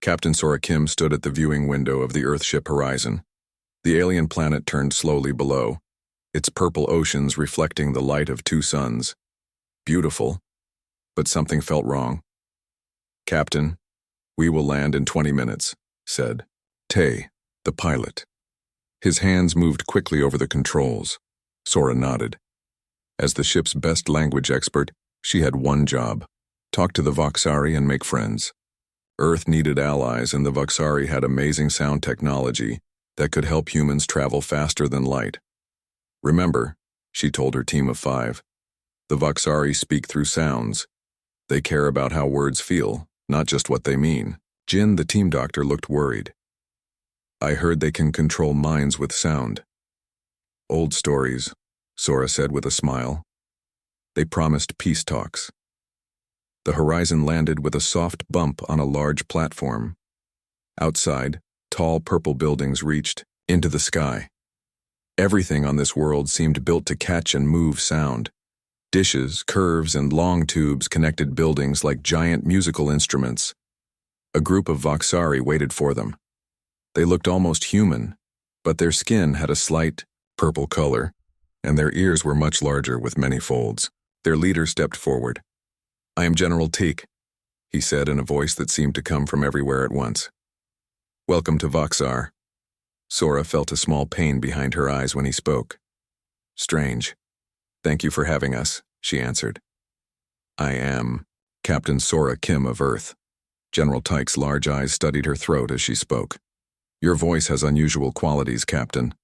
Captain Sora Kim stood at the viewing window of the Earthship horizon. The alien planet turned slowly below, its purple oceans reflecting the light of two suns. Beautiful, but something felt wrong. "Captain, we will land in 20 minutes, said Tay, the pilot. His hands moved quickly over the controls. Sora nodded. As the ship's best language expert, she had one job: talk to the Voxari and make friends. Earth needed allies, and the Voxari had amazing sound technology that could help humans travel faster than light. "Remember," she told her team of 5, "the Voxari speak through sounds. They care about how words feel, not just what they mean." Jin, the team doctor, looked worried. "I heard they can control minds with sound." "Old stories," Sora said with a smile. They promised peace talks. The horizon landed with a soft bump on a large platform. Outside, tall purple buildings reached into the sky. Everything on this world seemed built to catch and move sound. Dishes, curves, and long tubes connected buildings like giant musical instruments. A group of Voxari waited for them. They looked almost human, but their skin had a slight purple color, and their ears were much larger with many folds. Their leader stepped forward. "I am General Teak," he said in a voice that seemed to come from everywhere at once. "Welcome to Voxar." Sora felt a small pain behind her eyes when he spoke. "Strange. Thank you for having us," she answered. "I am Captain Sora Kim of Earth." General Teik's large eyes studied her throat as she spoke. "Your voice has unusual qualities, Captain."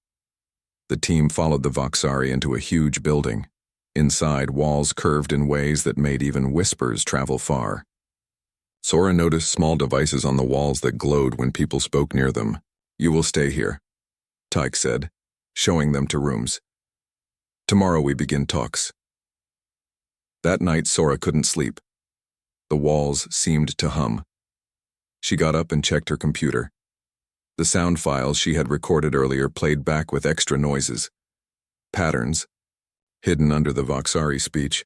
The team followed the Voxari into a huge building. Inside, walls curved in ways that made even whispers travel far. Sora noticed small devices on the walls that glowed when people spoke near them. "You will stay here," Teik said, showing them to rooms. "Tomorrow we begin talks." That night Sora couldn't sleep. The walls seemed to hum. She got up and checked her computer. The sound files she had recorded earlier played back with extra noises. Patterns, hidden under the Voxari speech.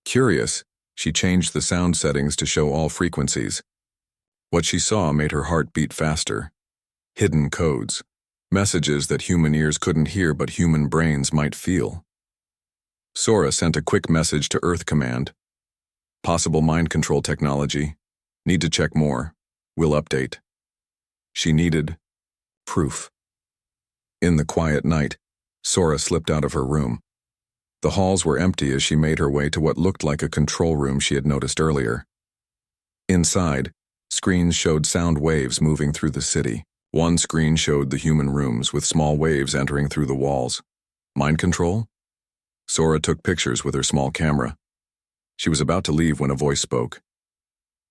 Curious, she changed the sound settings to show all frequencies. What she saw made her heart beat faster. Hidden codes. Messages that human ears couldn't hear but human brains might feel. Sora sent a quick message to Earth Command. "Possible mind control technology. Need to check more. Will update." She needed proof. In the quiet night, Sora slipped out of her room. The halls were empty as she made her way to what looked like a control room she had noticed earlier. Inside, screens showed sound waves moving through the city. One screen showed the human rooms with small waves entering through the walls. Mind control? Sora took pictures with her small camera. She was about to leave when a voice spoke.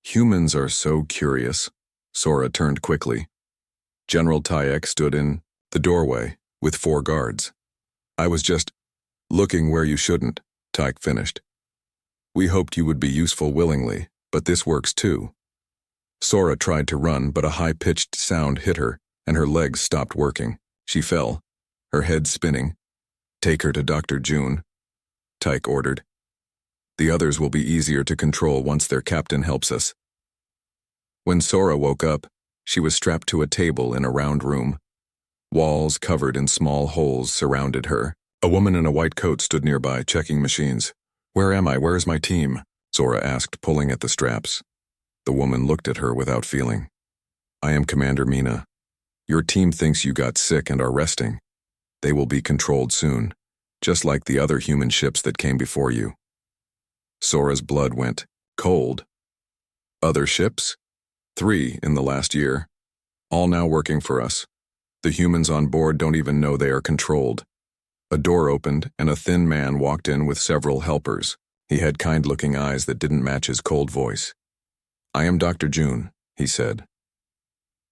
"Humans are so curious." Sora turned quickly. General Taek stood in the doorway with 4 guards. "I was just looking where you shouldn't," Taek finished. "We hoped you would be useful willingly, but this works too." Sora tried to run, but a high-pitched sound hit her, and her legs stopped working. She fell, her head spinning. "Take her to Dr. June," Taek ordered. "The others will be easier to control once their captain helps us." When Sora woke up, she was strapped to a table in a round room. Walls covered in small holes surrounded her. A woman in a white coat stood nearby, checking machines. "Where am I? Where is my team?" Sora asked, pulling at the straps. The woman looked at her without feeling. "I am Commander Mina. Your team thinks you got sick and are resting. They will be controlled soon, just like the other human ships that came before you." Sora's blood went cold. "Other ships? 3 in the last year. All now working for us. The humans on board don't even know they are controlled." A door opened, and a thin man walked in with several helpers. He had kind-looking eyes that didn't match his cold voice. "I am Dr. June," he said.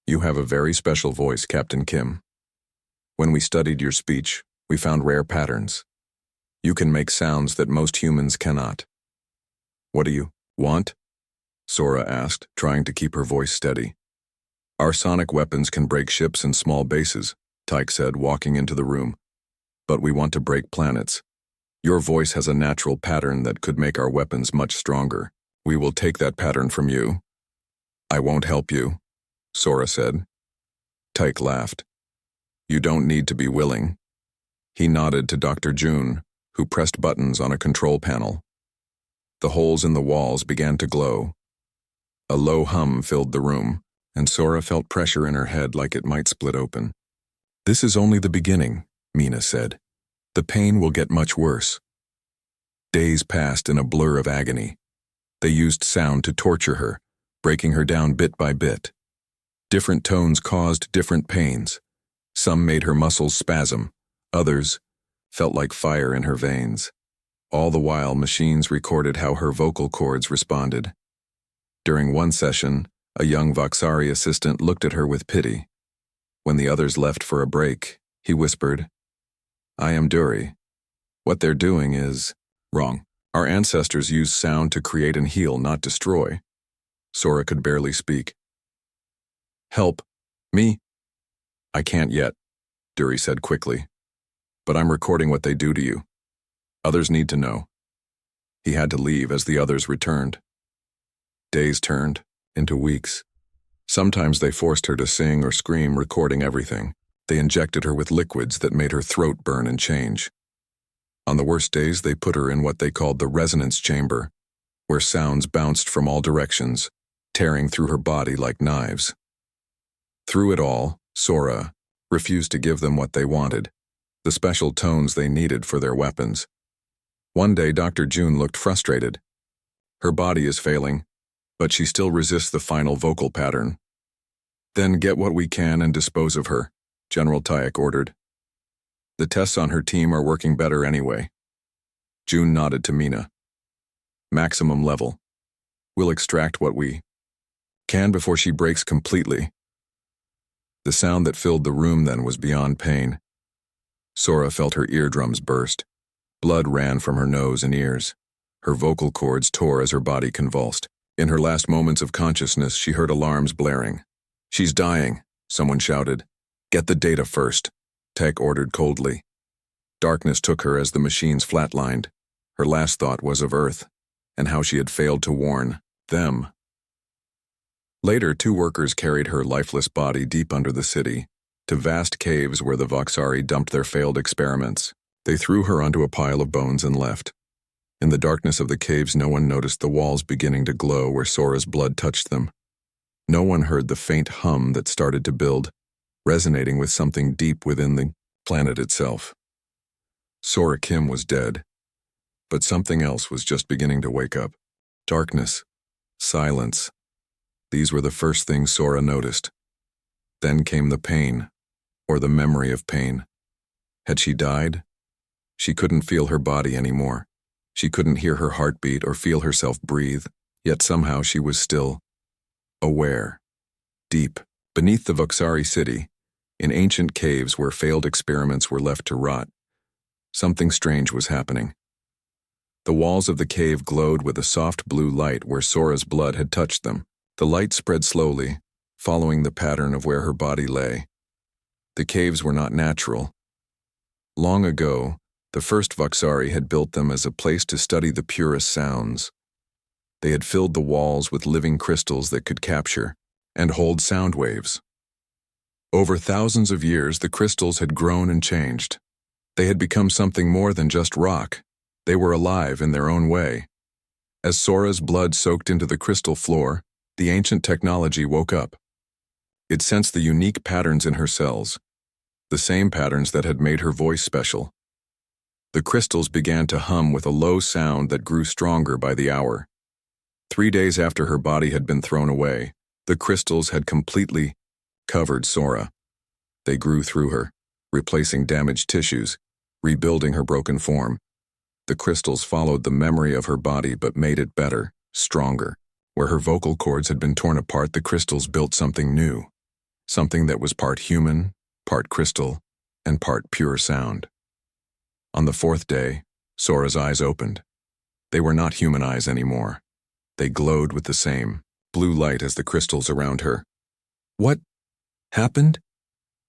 "You have a very special voice, Captain Kim. When we studied your speech, we found rare patterns. You can make sounds that most humans cannot." "What do you want?" Sora asked, trying to keep her voice steady. "Our sonic weapons can break ships and small bases," Taek said, walking into the room. "But we want to break planets. Your voice has a natural pattern that could make our weapons much stronger. We will take that pattern from you." "I won't help you," Sora said. Tyke laughed. You don't need to be willing. He nodded to Dr. June, who pressed buttons on a control panel. The holes in the walls began to glow. A low hum filled the room, and Sora felt pressure in her head like it might split open. This is only the beginning, Mina said. The pain will get much worse. Days passed in a blur of agony. They used sound to torture her, breaking her down bit by bit. Different tones caused different pains. Some made her muscles spasm, others felt like fire in her veins. All the while, machines recorded how her vocal cords responded. During one session, a young Voxari assistant looked at her with pity. When the others left for a break, he whispered, I am Duri. What they're doing is wrong. Our ancestors used sound to create and heal, not destroy. Sora could barely speak. Help. Me? I can't yet, Duri said quickly. But I'm recording what they do to you. Others need to know. He had to leave as the others returned. Days turned into weeks. Sometimes they forced her to sing or scream, recording everything. They injected her with liquids that made her throat burn and change. On the worst days, they put her in what they called the resonance chamber, where sounds bounced from all directions, tearing through her body like knives. Through it all, Sora refused to give them what they wanted, the special tones they needed for their weapons. One day, Dr. June looked frustrated. Her body is failing, but she still resists the final vocal pattern. Then get what we can and dispose of her, General Tyke ordered. The tests on her team are working better anyway. June nodded to Mina. Maximum level. We'll extract what we can before she breaks completely. The sound that filled the room then was beyond pain. Sora felt her eardrums burst. Blood ran from her nose and ears. Her vocal cords tore as her body convulsed. In her last moments of consciousness, she heard alarms blaring. She's dying, someone shouted. Get the data first, Tech ordered coldly. Darkness took her as the machines flatlined. Her last thought was of Earth, and how she had failed to warn them. Later, 2 workers carried her lifeless body deep under the city, to vast caves where the Voxari dumped their failed experiments. They threw her onto a pile of bones and left. In the darkness of the caves, no one noticed the walls beginning to glow where Sora's blood touched them. No one heard the faint hum that started to build, resonating with something deep within the planet itself. Sora Kim was dead, but something else was just beginning to wake up. Darkness, silence. These were the first things Sora noticed. Then came the pain, or the memory of pain. Had she died? She couldn't feel her body anymore. She couldn't hear her heartbeat or feel herself breathe, yet somehow she was still aware. Deep, beneath the Voxari city, in ancient caves where failed experiments were left to rot, something strange was happening. The walls of the cave glowed with a soft blue light where Sora's blood had touched them. The light spread slowly, following the pattern of where her body lay. The caves were not natural. Long ago, the first Voxari had built them as a place to study the purest sounds. They had filled the walls with living crystals that could capture and hold sound waves. Over thousands of years, the crystals had grown and changed. They had become something more than just rock. They were alive in their own way. As Sora's blood soaked into the crystal floor, the ancient technology woke up. It sensed the unique patterns in her cells, the same patterns that had made her voice special. The crystals began to hum with a low sound that grew stronger by the hour. 3 days after her body had been thrown away, the crystals had completely covered Sora. They grew through her, replacing damaged tissues, rebuilding her broken form. The crystals followed the memory of her body but made it better, stronger. Where her vocal cords had been torn apart, the crystals built something new, something that was part human, part crystal, and part pure sound. On the 4th day, Sora's eyes opened. They were not human eyes anymore. They glowed with the same blue light as the crystals around her. What happened?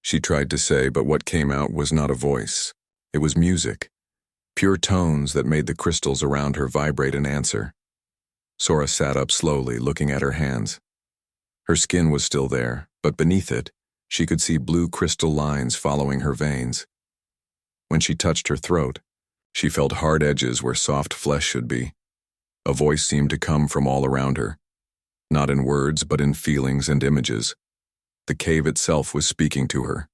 She tried to say, but what came out was not a voice. It was music, pure tones that made the crystals around her vibrate and answer. Sora sat up slowly, looking at her hands. Her skin was still there, but beneath it, she could see blue crystal lines following her veins. When she touched her throat, she felt hard edges where soft flesh should be. A voice seemed to come from all around her, not in words but in feelings and images. The cave itself was speaking to her.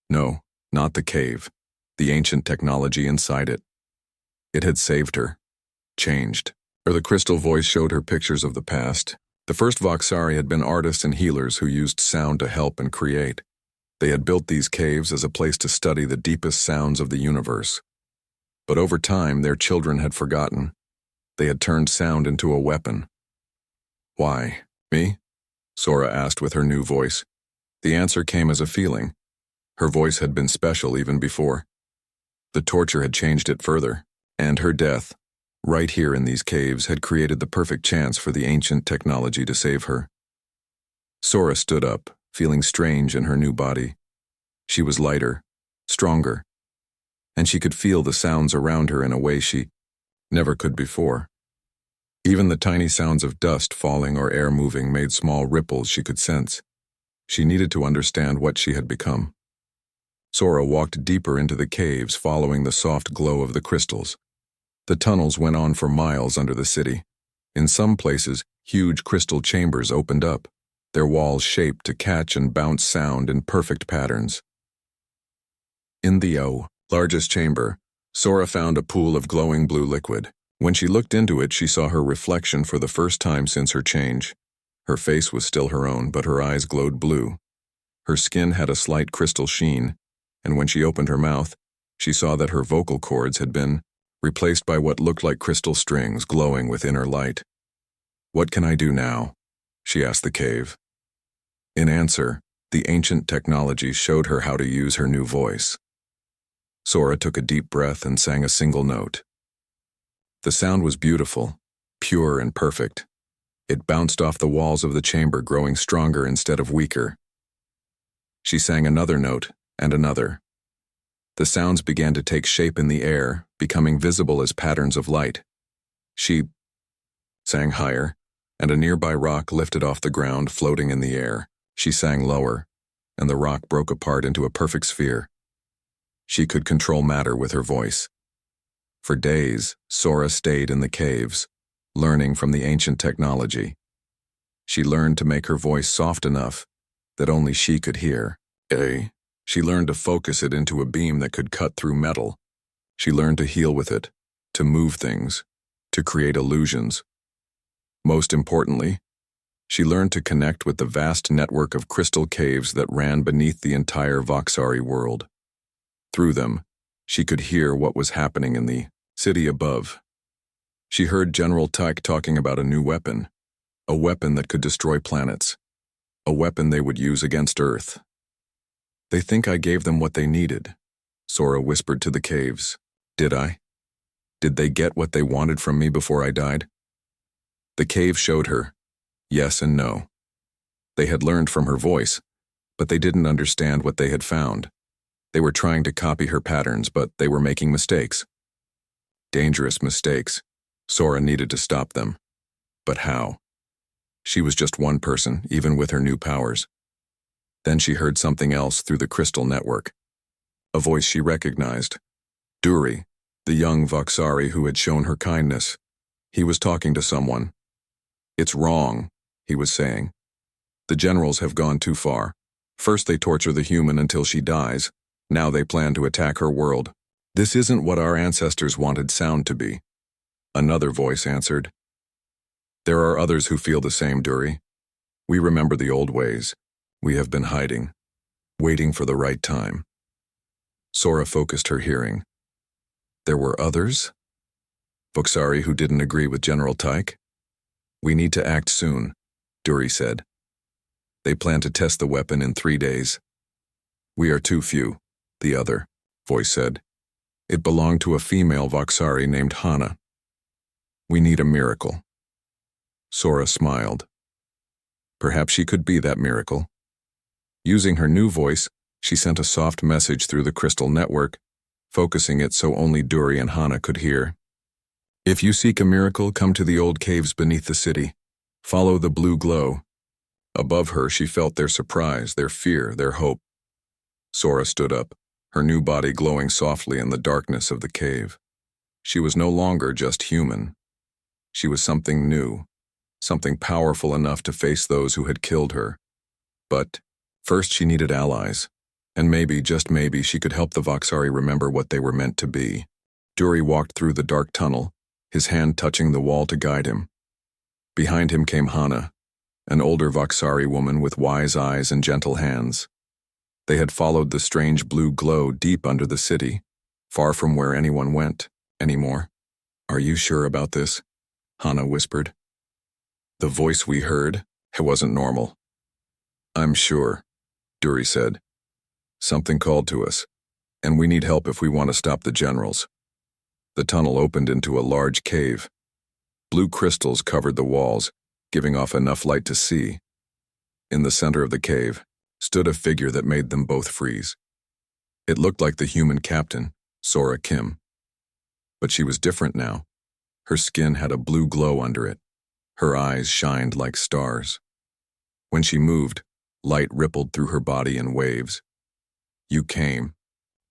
No, not the cave, the ancient technology inside it. It had saved her, changed. The crystal voice showed her pictures of the past. The first Voxari had been artists and healers who used sound to help and create. They had built these caves as a place to study the deepest sounds of the universe. But over time, their children had forgotten. They had turned sound into a weapon. Why, me? Sora asked with her new voice. The answer came as a feeling. Her voice had been special even before. The torture had changed it further, and her death, right here in these caves, had created the perfect chance for the ancient technology to save her. Sora stood up, feeling strange in her new body. She was lighter, stronger, and she could feel the sounds around her in a way she never could before. Even the tiny sounds of dust falling or air moving made small ripples she could sense. She needed to understand what she had become. Sora walked deeper into the caves, following the soft glow of the crystals. The tunnels went on for miles under the city. In some places, huge crystal chambers opened up, their walls shaped to catch and bounce sound in perfect patterns. In the largest chamber, Sora found a pool of glowing blue liquid. When she looked into it, she saw her reflection for the first time since her change. Her face was still her own, but her eyes glowed blue. Her skin had a slight crystal sheen, and when she opened her mouth, she saw that her vocal cords had been replaced by what looked like crystal strings glowing with inner light. "What can I do now?" she asked the cave. In answer, the ancient technology showed her how to use her new voice. Sora took a deep breath and sang a single note. The sound was beautiful, pure and perfect. It bounced off the walls of the chamber, growing stronger instead of weaker. She sang another note and another. The sounds began to take shape in the air, becoming visible as patterns of light. She sang higher, and a nearby rock lifted off the ground, floating in the air. She sang lower, and the rock broke apart into a perfect sphere. She could control matter with her voice. For days, Sora stayed in the caves, learning from the ancient technology. She learned to make her voice soft enough that only she could hear. She learned to focus it into a beam that could cut through metal. She learned to heal with it, to move things, to create illusions. Most importantly, she learned to connect with the vast network of crystal caves that ran beneath the entire Voxari world. Through them, she could hear what was happening in the city above. She heard General Tyke talking about a new weapon, a weapon that could destroy planets, a weapon they would use against Earth. "They think I gave them what they needed," Sora whispered to the caves. "Did I? Did they get what they wanted from me before I died?" The cave showed her, yes and no. They had learned from her voice, but they didn't understand what they had found. They were trying to copy her patterns, but they were making mistakes. Dangerous mistakes. Sora needed to stop them. But how? She was just one person, even with her new powers. Then she heard something else through the crystal network. A voice she recognized. Duri, the young Voxari who had shown her kindness. He was talking to someone. "It's wrong," he was saying. "The generals have gone too far. First they torture the human until she dies. Now they plan to attack her world. This isn't what our ancestors wanted sound to be." Another voice answered. "There are others who feel the same, Duri. We remember the old ways. We have been hiding, waiting for the right time." Sora focused her hearing. There were others? Voxari who didn't agree with General Tyke? "We need to act soon," Duri said. "They plan to test the weapon in 3 days. We are too few," the other voice said. It belonged to a female Voxari named Hana. "We need a miracle." Sora smiled. Perhaps she could be that miracle. Using her new voice, she sent a soft message through the crystal network, focusing it so only Duri and Hana could hear. "If you seek a miracle, come to the old caves beneath the city. Follow the blue glow. Above her, she felt their surprise, their fear, their hope. Sora stood up, her new body glowing softly in the darkness of the cave. She was no longer just human. She was something new, something powerful enough to face those who had killed her. But first she needed allies, and maybe, just maybe, she could help the Voxari remember what they were meant to be. Duri walked through the dark tunnel, his hand touching the wall to guide him. Behind him came Hana, an older Voxari woman with wise eyes and gentle hands. They had followed the strange blue glow deep under the city, far from where anyone went anymore. "Are you sure about this?" Hana whispered. "The voice we heard, it wasn't normal." "I'm sure," Duri said. "Something called to us, and we need help if we want to stop the generals." The tunnel opened into a large cave. Blue crystals covered the walls, giving off enough light to see. In the center of the cave stood a figure that made them both freeze. It looked like the human captain, Sora Kim. But she was different now. Her skin had a blue glow under it. Her eyes shined like stars. When she moved, light rippled through her body in waves. "You came,"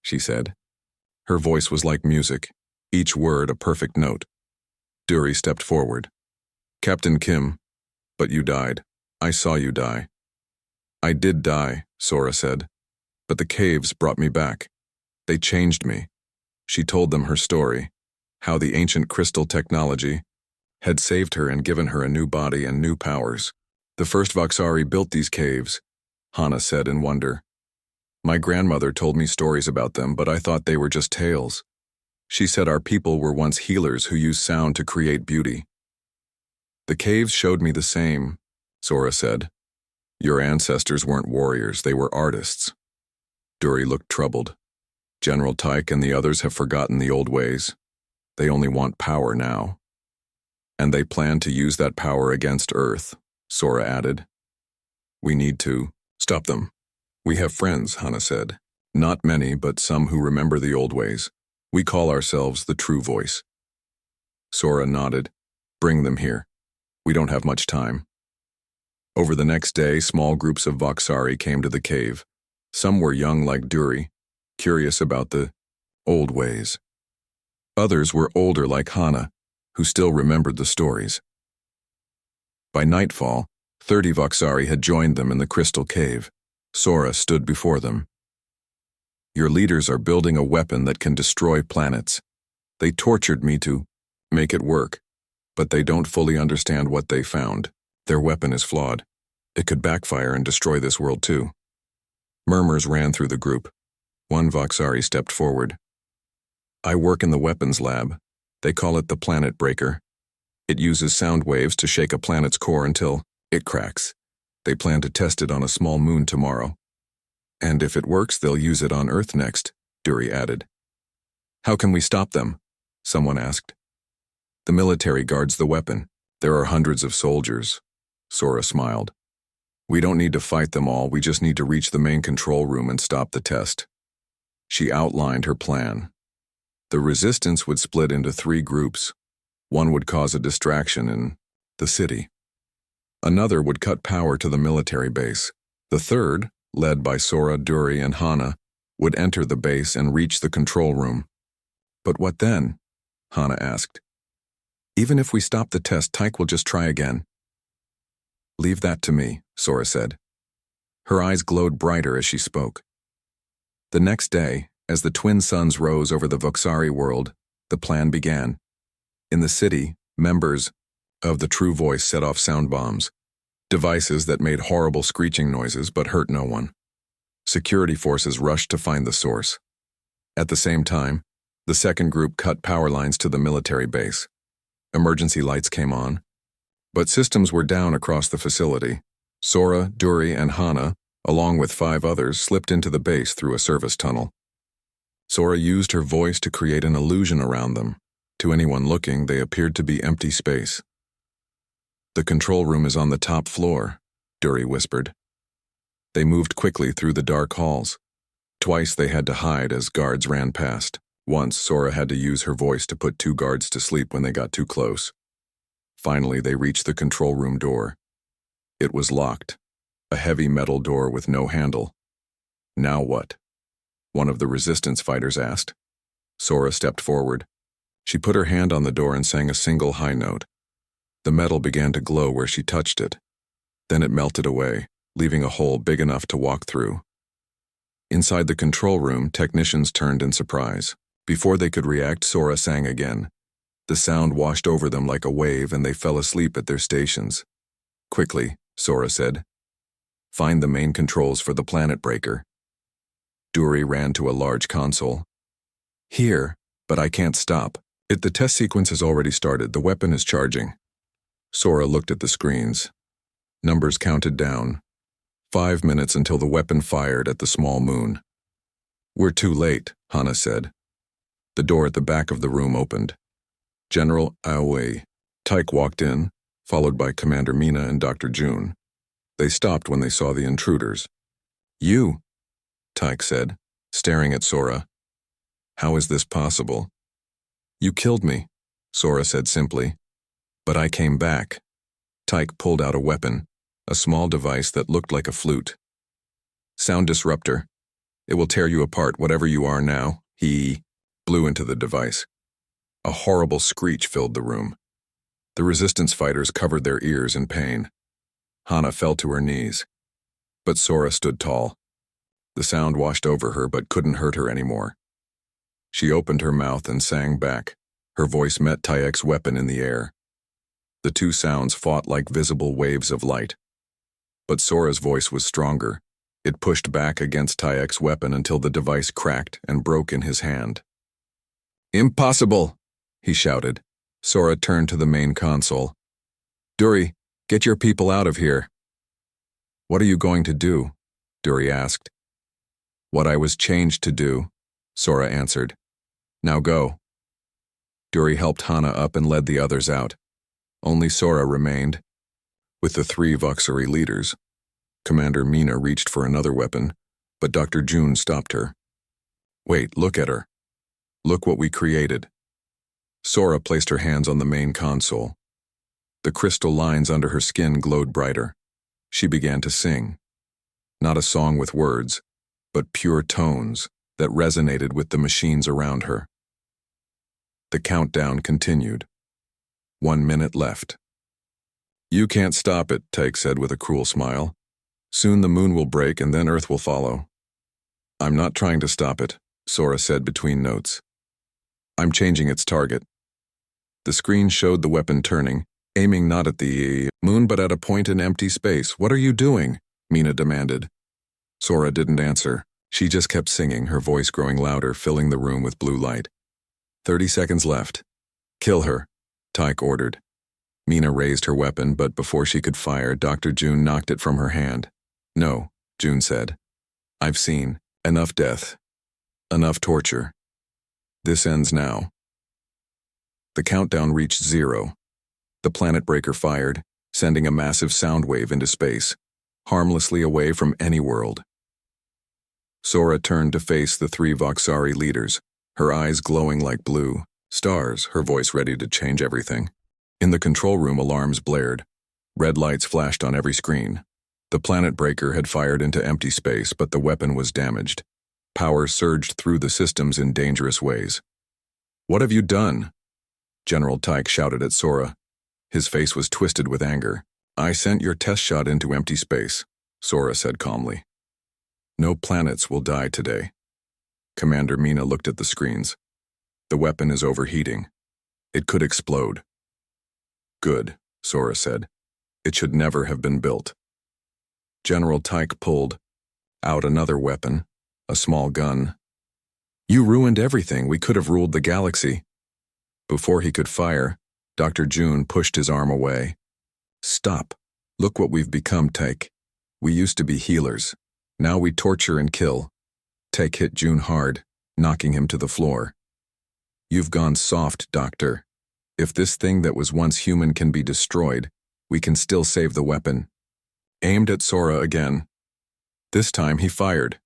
she said. Her voice was like music, each word a perfect note. Duri stepped forward. "Captain Kim, but you died. I saw you die." "I did die," Sora said, "but the caves brought me back. They changed me." She told them her story, how the ancient crystal technology had saved her and given her a new body and new powers. "The first Voxari built these caves," Hana said in wonder. "My grandmother told me stories about them, but I thought they were just tales. She said our people were once healers who used sound to create beauty." "The caves showed me the same," Sora said. "Your ancestors weren't warriors, they were artists." Duri looked troubled. "General Tyke and the others have forgotten the old ways. They only want power now. And they plan to use that power against Earth," Sora added. "We need to stop them." "We have friends," Hana said. "Not many, but some who remember the old ways. We call ourselves the True Voice." Sora nodded. "Bring them here. We don't have much time." Over the next day, small groups of Voxari came to the cave. Some were young like Duri, curious about the old ways. Others were older like Hana, who still remembered the stories. By nightfall, 30 Voxari had joined them in the crystal cave. Sora stood before them. "Your leaders are building a weapon that can destroy planets. They tortured me to make it work, but they don't fully understand what they found. Their weapon is flawed. It could backfire and destroy this world too." Murmurs ran through the group. One Voxari stepped forward. "I work in the weapons lab. They call it the Planet Breaker. It uses sound waves to shake a planet's core until it cracks. They plan to test it on a small moon tomorrow. And if it works, they'll use it on Earth next," Duri added. "How can we stop them?" someone asked. "The military guards the weapon. There are hundreds of soldiers." Sora smiled. "We don't need to fight them all, we just need to reach the main control room and stop the test." She outlined her plan. The resistance would split into 3 groups. One would cause a distraction in the city. Another would cut power to the military base. The third, led by Sora, Duri, and Hana, would enter the base and reach the control room. "But what then?" Hana asked. "Even if we stop the test, Tyke will just try again." "Leave that to me," Sora said. Her eyes glowed brighter as she spoke. The next day, as the twin suns rose over the Voxari world, the plan began. In the city, members of the True Voice set off sound bombs, devices that made horrible screeching noises but hurt no one. Security forces rushed to find the source. At the same time, the second group cut power lines to the military base. Emergency lights came on, but systems were down across the facility. Sora, Duri, and Hana, along with 5 others, slipped into the base through a service tunnel. Sora used her voice to create an illusion around them. To anyone looking, they appeared to be empty space. "The control room is on the top floor," Duri whispered. They moved quickly through the dark halls. Twice they had to hide as guards ran past. Once, Sora had to use her voice to put 2 guards to sleep when they got too close. Finally, they reached the control room door. It was locked. a heavy metal door with no handle. Now what? One of the resistance fighters asked. Sora stepped forward. She put her hand on the door and sang a single high note. The metal began to glow where she touched it. Then it melted away, leaving a hole big enough to walk through. Inside the control room, technicians turned in surprise. Before they could react, Sora sang again. The sound washed over them like a wave and they fell asleep at their stations. Quickly, Sora said. Find the main controls for the planet breaker. Duri ran to a large console. Here, but I can't stop. The test sequence has already started. The weapon is charging. Sora looked at the screens. Numbers counted down. 5 minutes until the weapon fired at the small moon. We're too late, Hana said. The door at the back of the room opened. General Aoi. Tyke walked in, followed by Commander Mina and Dr. June. They stopped when they saw the intruders. You, Tyke said, staring at Sora. How is this possible? You killed me, Sora said simply. But I came back. Tyke pulled out a weapon, a small device that looked like a flute. Sound disruptor. It will tear you apart, whatever you are now. He blew into the device. A horrible screech filled the room. The resistance fighters covered their ears in pain. Hana fell to her knees. But Sora stood tall. The sound washed over her but couldn't hurt her anymore. She opened her mouth and sang back. Her voice met Tyke's weapon in the air. The two sounds fought like visible waves of light. But Sora's voice was stronger. It pushed back against Tyke's weapon until the device cracked and broke in his hand. Impossible, he shouted. Sora turned to the main console. Duri, get your people out of here. What are you going to do? Duri asked. What I was changed to do, Sora answered. Now go. Duri helped Hana up and led the others out. Only Sora remained. With the 3 Voxari leaders, Commander Mina reached for another weapon, but Dr. June stopped her. Wait, look at her. Look what we created. Sora placed her hands on the main console. The crystal lines under her skin glowed brighter. She began to sing. Not a song with words, but pure tones that resonated with the machines around her. The countdown continued. 1 minute left. You can't stop it, Tyke said with a cruel smile. Soon the moon will break and then Earth will follow. I'm not trying to stop it, Sora said between notes. I'm changing its target. The screen showed the weapon turning, aiming not at the moon but at a point in empty space. What are you doing? Mina demanded. Sora didn't answer. She just kept singing, her voice growing louder, filling the room with blue light. 30 seconds left. Kill her, Tyke ordered. Mina raised her weapon, but before she could fire, Dr. June knocked it from her hand. No, June said. I've seen enough death. Enough torture. This ends now. The countdown reached 0. The planet breaker fired, sending a massive sound wave into space, harmlessly away from any world. Sora turned to face the 3 Voxari leaders, her eyes glowing like blue stars, her voice ready to change everything. In the control room, alarms blared. Red lights flashed on every screen. The planet breaker had fired into empty space, but the weapon was damaged. Power surged through the systems in dangerous ways. What have you done? General Tyke shouted at Sora. His face was twisted with anger. I sent your test shot into empty space, Sora said calmly. No planets will die today. Commander Mina looked at the screens. The weapon is overheating. It could explode. Good, Sora said. It should never have been built. General Tyke pulled out another weapon, a small gun. You ruined everything. We could have ruled the galaxy. Before he could fire, Dr. June pushed his arm away. Stop. Look what we've become, Tyke. We used to be healers. Now we torture and kill. Tyke hit June hard, knocking him to the floor. You've gone soft, Doctor. If this thing that was once human can be destroyed, we can still save the weapon. Aimed at Sora again. This time he fired.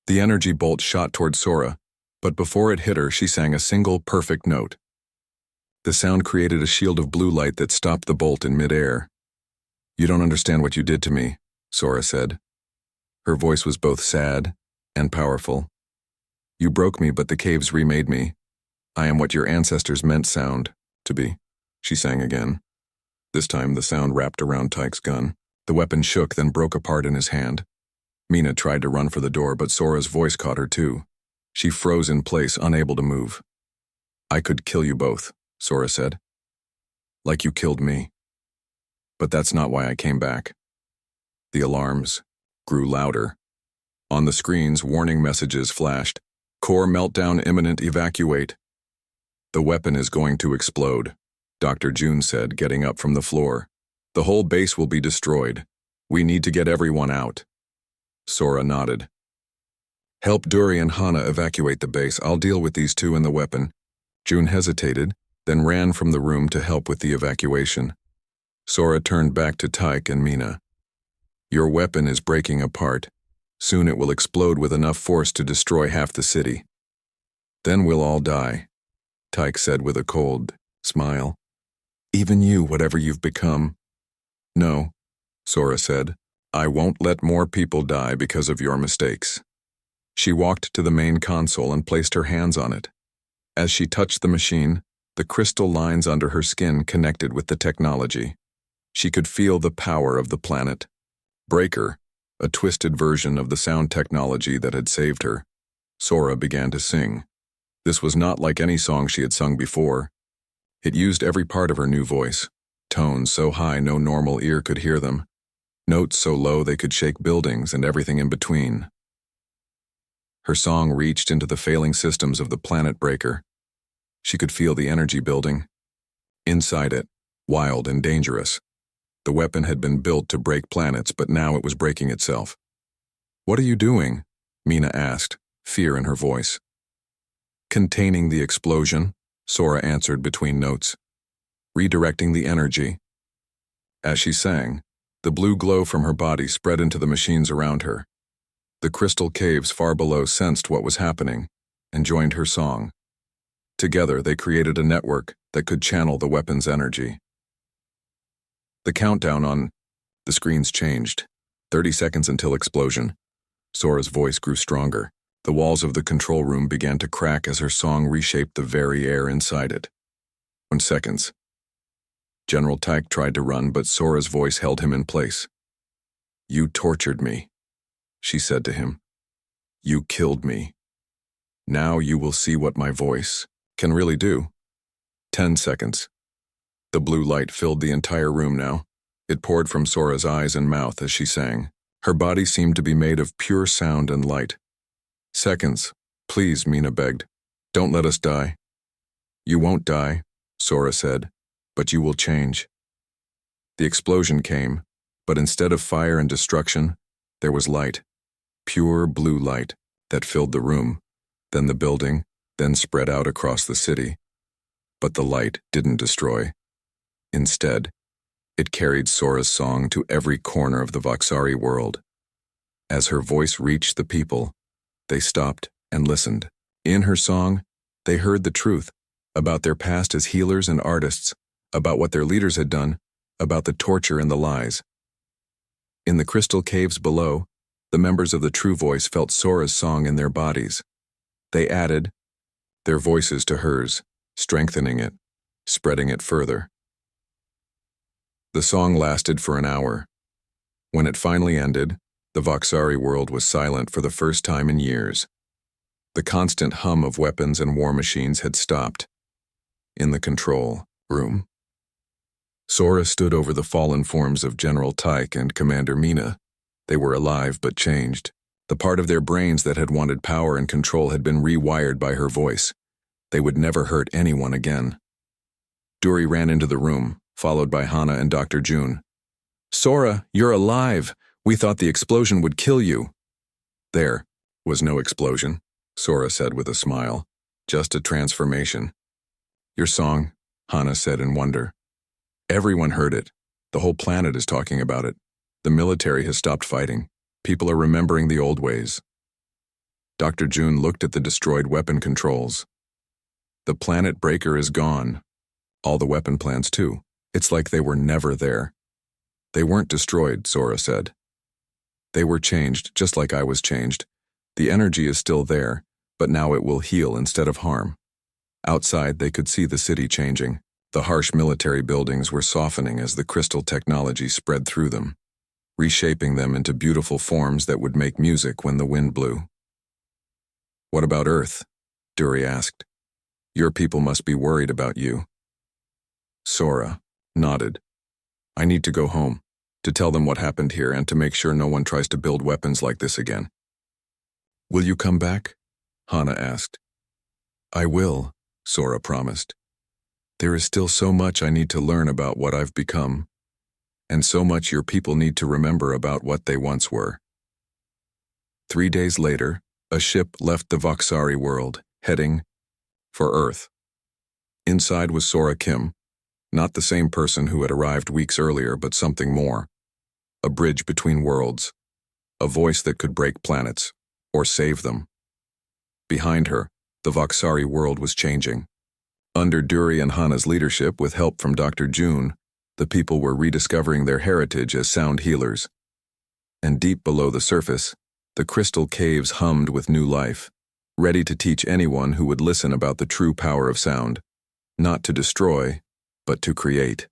The energy bolt shot toward Sora, but before it hit her, she sang a single perfect note. The sound created a shield of blue light that stopped the bolt in midair. You don't understand what you did to me, Sora said. Her voice was both sad and powerful. You broke me, but the caves remade me. I am what your ancestors meant sound to be, she sang again. This time the sound wrapped around Tyke's gun. The weapon shook, then broke apart in his hand. Mina tried to run for the door, but Sora's voice caught her too. She froze in place, unable to move. I could kill you both, Sora said. Like you killed me. But that's not why I came back. The alarms grew louder. On the screens, warning messages flashed. Core meltdown imminent, evacuate. The weapon is going to explode, Dr. June said, getting up from the floor. The whole base will be destroyed. We need to get everyone out. Sora nodded. Help Duri and Hana evacuate the base. I'll deal with these two and the weapon. June hesitated, then ran from the room to help with the evacuation. Sora turned back to Tyke and Mina. Your weapon is breaking apart. Soon it will explode with enough force to destroy half the city. Then we'll all die, Tyke said with a cold smile. Even you, whatever you've become. No, Sora said. I won't let more people die because of your mistakes. She walked to the main console and placed her hands on it. As she touched the machine, the crystal lines under her skin connected with the technology. She could feel the power of the planet. Breaker, a twisted version of the sound technology that had saved her. Sora began to sing. This was not like any song she had sung before. It used every part of her new voice. Tones so high no normal ear could hear them. Notes so low they could shake buildings and everything in between. Her song reached into the failing systems of the planet Breaker. She could feel the energy building. Inside it, wild and dangerous. The weapon had been built to break planets, but now it was breaking itself. What are you doing? Mina asked, fear in her voice. Containing the explosion, Sora answered between notes. Redirecting the energy. As she sang, the blue glow from her body spread into the machines around her. The crystal caves far below sensed what was happening and joined her song. Together, they created a network that could channel the weapon's energy. The countdown on the screens changed. 30 seconds until explosion. Sora's voice grew stronger. The walls of the control room began to crack as her song reshaped the very air inside it. 1 second. General Tyke tried to run, but Sora's voice held him in place. You tortured me, she said to him. You killed me. Now you will see what my voice can really do. 10 seconds. The blue light filled the entire room now. It poured from Sora's eyes and mouth as she sang. Her body seemed to be made of pure sound and light. Seconds. Please, Mina begged. Don't let us die. You won't die, Sora said, but you will change. The explosion came, but instead of fire and destruction, there was light. Pure blue light that filled the room, then the building, then spread out across the city. But the light didn't destroy. Instead, it carried Sora's song to every corner of the Voxari world. As her voice reached the people, they stopped and listened. In her song, they heard the truth about their past as healers and artists, about what their leaders had done, about the torture and the lies. In the crystal caves below, the members of the True Voice felt Sora's song in their bodies. They added their voices to hers, strengthening it, spreading it further. The song lasted for an hour. When it finally ended, the Voxari world was silent for the first time in years. The constant hum of weapons and war machines had stopped. In the control room, Sora stood over the fallen forms of General Tyke and Commander Mina. They were alive but changed. The part of their brains that had wanted power and control had been rewired by her voice. They would never hurt anyone again. Duri ran into the room, followed by Hana and Dr. June. Sora, you're alive! We thought the explosion would kill you. There was no explosion, Sora said with a smile. Just a transformation. Your song, Hana said in wonder. Everyone heard it. The whole planet is talking about it. The military has stopped fighting. People are remembering the old ways. Dr. June looked at the destroyed weapon controls. The planet Breaker is gone. All the weapon plants too. It's like they were never there. They weren't destroyed, Sora said. They were changed, just like I was changed. The energy is still there, but now it will heal instead of harm. Outside, they could see the city changing. The harsh military buildings were softening as the crystal technology spread through them, reshaping them into beautiful forms that would make music when the wind blew. "What about Earth?" Dury asked. "Your people must be worried about you." Sora nodded. "I need to go home, to tell them what happened here and to make sure no one tries to build weapons like this again." "Will you come back?" Hana asked. "I will," Sora promised. "There is still so much I need to learn about what I've become, and so much your people need to remember about what they once were." 3 days later, a ship left the Voxari world, heading for Earth. Inside was Sora Kim, not the same person who had arrived weeks earlier, but something more. A bridge between worlds, a voice that could break planets, or save them. Behind her, the Voxari world was changing. Under Dury and Hana's leadership, with help from Dr. June, the people were rediscovering their heritage as sound healers. And deep below the surface, the crystal caves hummed with new life, ready to teach anyone who would listen about the true power of sound, not to destroy, but to create.